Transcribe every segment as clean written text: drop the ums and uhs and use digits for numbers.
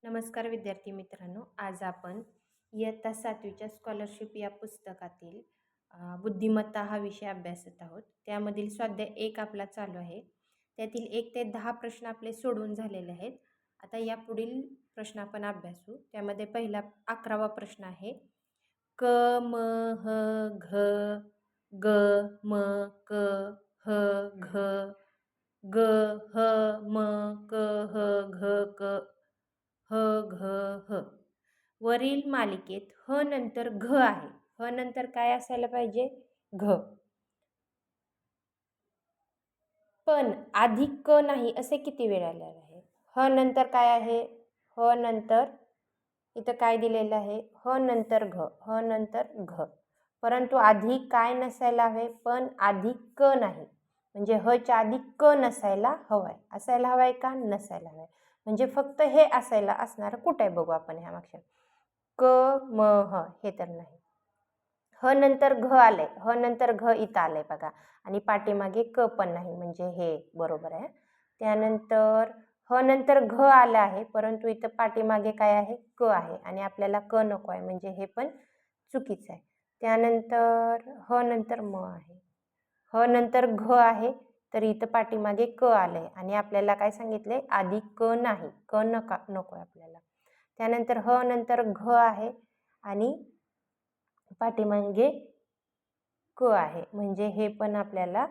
नमस्कार विद्यार्थी मित्रांनो, आज आपण इयत्ता 7वीच्या स्कॉलरशिप या पुस्तकातील बुद्धिमत्ता हा विषय अभ्यासत आहोत. त्यामधील स्वाध्याय 1 आपला चालू आहे. त्यातील 1 ते 10 प्रश्न आपले सोडवून झालेले आहेत. आता या पुढील प्रश्न आपण अभ्यासू. त्यामध्ये पहिला 11वा प्रश्न आहे. क म ह घ ग म क ह घ ग ह म क ह घ क ह घ ह. वरील मालिकेत ह नंतर घ आहे. ह नंतर काय असायला पाहिजे? घ. पण आधी क नाही असे किती वेळ आलेले आहे? ह नंतर काय आहे? ह नंतर इथं काय दिलेलं आहे? ह नंतर घ, ह नंतर घ. परंतु आधी काय नसायला हवे? पण आधी क नाही. म्हणजे हच्या आधी क नसायला हवाय. असायला हवाय का? नसायला हवाय. म्हणजे फक्त हे असायला असणार कुठे बघू आपण ह्या मागच्या. क म ह हे तर नाही. ह नंतर घ आलंय. ह नंतर घ इथं आलंय बघा. आणि पाठीमागे क पण नाही, म्हणजे हे बरोबर आहे. त्यानंतर ह नंतर घ आलं आहे, परंतु इथं पाठीमागे काय आहे? क आहे. आणि आपल्याला क नको आहे, म्हणजे हे पण चुकीचं आहे. त्यानंतर ह नंतर म आहे. ह नंतर घ आहे, तर इथं पाठीमागे क आलंय. आणि आपल्याला काय सांगितलंय? आधी क नाही. क नको आहे आपल्याला. त्यानंतर ह नंतर घ आहे आणि पाठीमागे क आहे, म्हणजे हे पण आपल्याला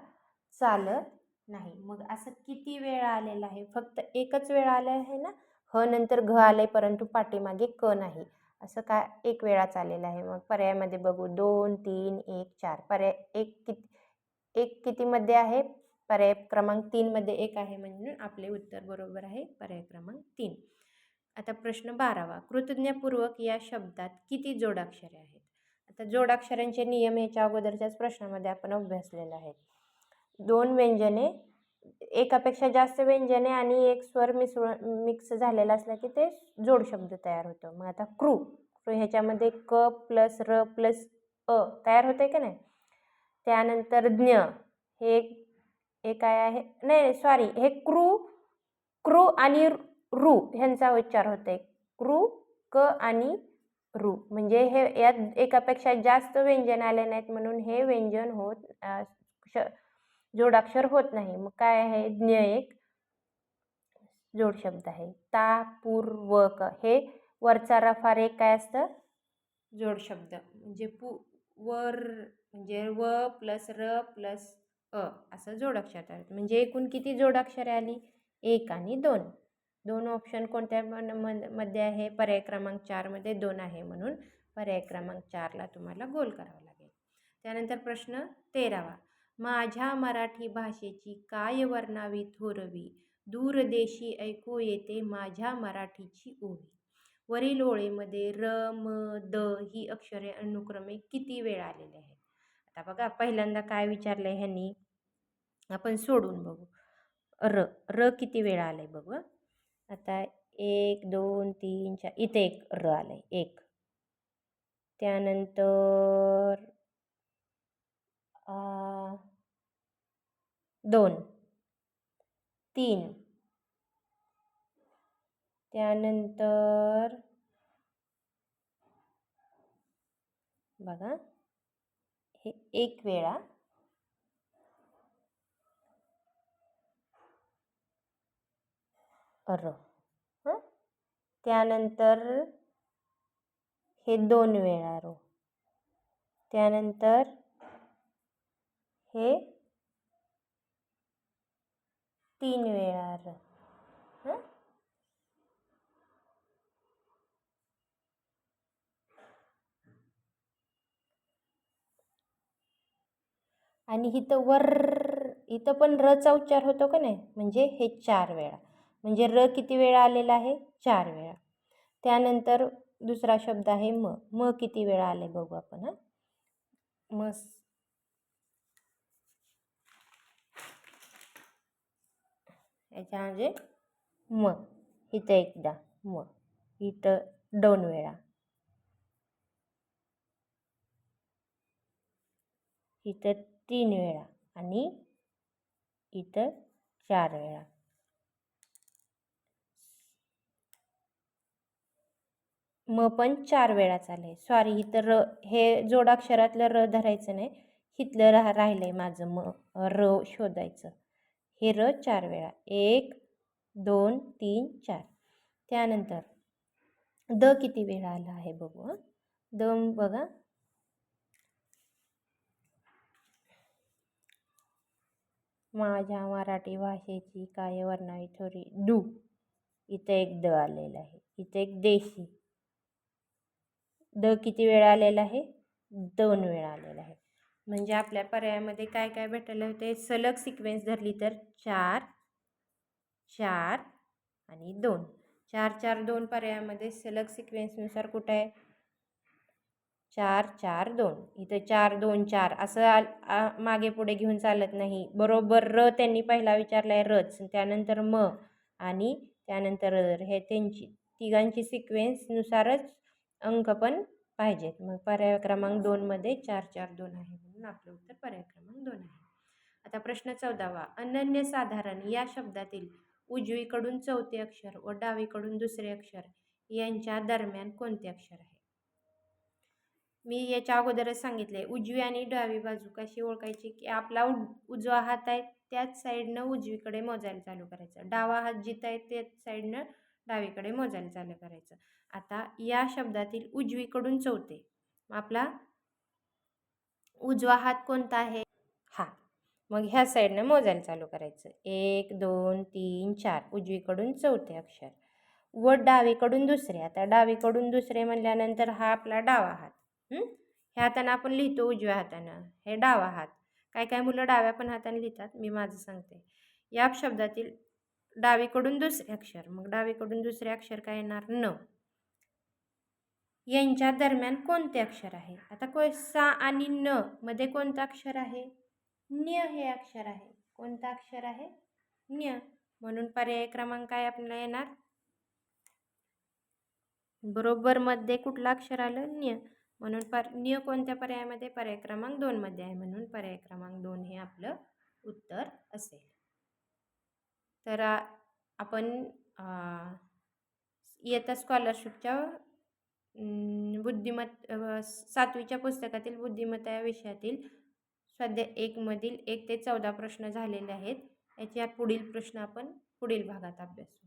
चालत नाही. मग असं किती वेळा आलेलं आहे? फक्त एकच वेळा आलं आहे ना. ह नंतर घ आलंय, परंतु पाठीमागे क नाही. असं काय एक वेळाच आलेलं आहे. मग पर्यायामध्ये बघू. 2, 3, 1, 4. पर्याय एक कितीमध्ये आहे? पर्याय क्रमांक 3 मध्ये 1 आहे, म्हणून आपले उत्तर बरोबर आहे, पर्याय क्रमांक 3. आता प्रश्न 12वा. कृतज्ञपूर्वक या शब्दात किती जोडाक्षरे आहेत? आता जोडाक्षरांचे नियम याच्या अगोदरच्याच प्रश्नामध्ये आपण अभ्यासलेले आहेत. 2 व्यंजने, एकापेक्षा जास्त व्यंजने आणि एक स्वर मिक्स झालेला असला की ते जोड शब्द तयार होतं. मग आता ह्याच्यामध्ये क प्लस र प्लस अ तयार होते का नाही. त्यानंतर ज्ञ हे काय आहे? नाही सॉरी, हे कृ आणि रू ह्यांचा उच्चार होतोय. क आणि रू, म्हणजे हे यात एकापेक्षा जास्त व्यंजन आले नाहीत, म्हणून हे व्यंजन जोडाक्षर होत नाही. मग काय आहे? ज्ञ एक जोड शब्द आहे. पूर्वक हे वरचा रफार एक काय असतं? जोड शब्द. म्हणजे वर म्हणजे व प्लस र प्लस अ असं जोडाक्षर आहेत. म्हणजे एकूण किती जोडाक्षरे आली? 1 आणि 2. 2 ऑप्शन कोणत्या मध्ये आहे? पर्याय क्रमांक 4 मध्ये 2 आहे, म्हणून पर्याय क्रमांक 4 ला तुम्हाला गोल करावं लागेल. त्यानंतर प्रश्न 13वा. माझ्या मराठी भाषेची काय वर्णावी थोरवी, दूरदेशी ऐकू येते माझ्या मराठीची ओवी. वरील ओळीमध्ये र, म, द ही अक्षरे अनुक्रमे किती वेळा आलेले आहेत? आता बघा, पहिल्यांदा काय विचारलंय ह्यांनी, आपण सोडून बघू. र किती वेळा आलंय बघू. आता 1, 2, 3, 4 इथे एक र आलंय, 1. त्यानंतर 2, 3. त्यानंतर बघा, हे 1 वेळा. र. त्यानंतर हे 2 वेळा रो. त्यानंतर हे 3 वेळा र. आणि इथं पण रचा उच्चार होतो का नाही, म्हणजे हे 4 वेळा. म्हणजे र किती वेळा आलेला आहे? 4 वेळा. त्यानंतर दुसरा शब्द आहे म किती वेळा आले बघू आपण. मस याच्या म्हणजे इथं एकदा, इथं 2 वेळा, इथं 3 वेळा आणि इथं 4 वेळा. म पण 4 वेळा चाललंय. सॉरी इथं र हे जोडाक्षरातलं र धरायचं नाही. इथलं राहिलंय माझं र शोधायचं. हे र 4 वेळा. 1, 2, 3, 4. त्यानंतर द किती वेळा आला आहे बघू हां. द बघा. माझ्या मराठी भाषेची काय वर्णावी थोडी डू. इथं एक द आलेला आहे. इथं एक देशी. द किती वेळा आलेला आहे? 2 वेळा आलेला आहे. म्हणजे आपल्या पर्यायामध्ये काय काय भेटलेलं होते? सलग सिक्वेन्स धरली तर 4, 4 आणि 2. 4, 4, 2 पर्यायामध्ये सलग सिक्वेन्सनुसार कुठं आहे? 4, 4, 2. इथं 4, 2, 4 असं मागे पुढे घेऊन चालत नाही. बरोबर र त्यांनी पहिला विचारला आहे रच, त्यानंतर म आणि त्यानंतर हे त्यांची तिघांची सिक्वेन्सनुसारच अंक पण पाहिजेत. मग पर्याय क्रमांक 2मध्ये 4, 4, 2 आहे म्हणून आपलं उत्तर पर्याय क्रमांक 2 आहे. आता प्रश्न 14वा. अनन्यसाधारण या शब्दातील उजवीकडून चौथे अक्षर व डावीकडून दुसरे अक्षर यांच्या दरम्यान कोणते अक्षर आहे? मी याच्या अगोदरच सांगितले उजवी आणि डावी बाजू कशी ओळखायची की आपला उजवा हात आहे त्याच साईडनं उजवीकडे मोजायला चालू करायचं. डावा हात जिथं आहे त्याच साईडनं डावीकडे मोजायला चालू करायचं. आता या शब्दातील उजवीकडून चौथे आपला उजवा हात कोणता आहे? हा. मग ह्या साईडनं मोजायला चालू करायचं. 1, 2, 3, 4 उजवीकडून चौथे अक्षर व डावीकडून दुसरे. आता डावीकडून दुसरे म्हणल्यानंतर हा आपला डावा हात. ह्या हातानं आपण लिहितो उजव्या हातानं. हे डावा हात. काय काय मुलं डाव्या पण हाताने लिहितात. मी माझं सांगते. या शब्दातील डावीकडून दुसरे अक्षर. मग डावीकडून दुसरे अक्षर काय येणार? न. यांच्या दरम्यान कोणते अक्षर आहे? आता सा आणि न मध्ये कोणतं अक्षर आहे? न्य हे अक्षर आहे. कोणतं अक्षर आहे? न्य. म्हणून पर्याय क्रमांक काय आपल्याला येणार? बरोबर मध्ये कुठलं अक्षर आलं? न्य. म्हणून न्य कोणत्या पर्यायामध्ये? पर्याय क्रमांक 2 मध्ये आहे. म्हणून पर्याय क्रमांक 2 हे आपलं उत्तर असेल. तर आपण इयत्ता स्कॉलरशिपच्या बुद्धिमत्ता 7वीच्या पुस्तकातील बुद्धिमत्ता या विषयातील स्वाध्याय 1 मधील 1 ते 14 प्रश्न झालेले आहेत. याच्या पुढील प्रश्न आपण पुढील भागात अभ्यासू.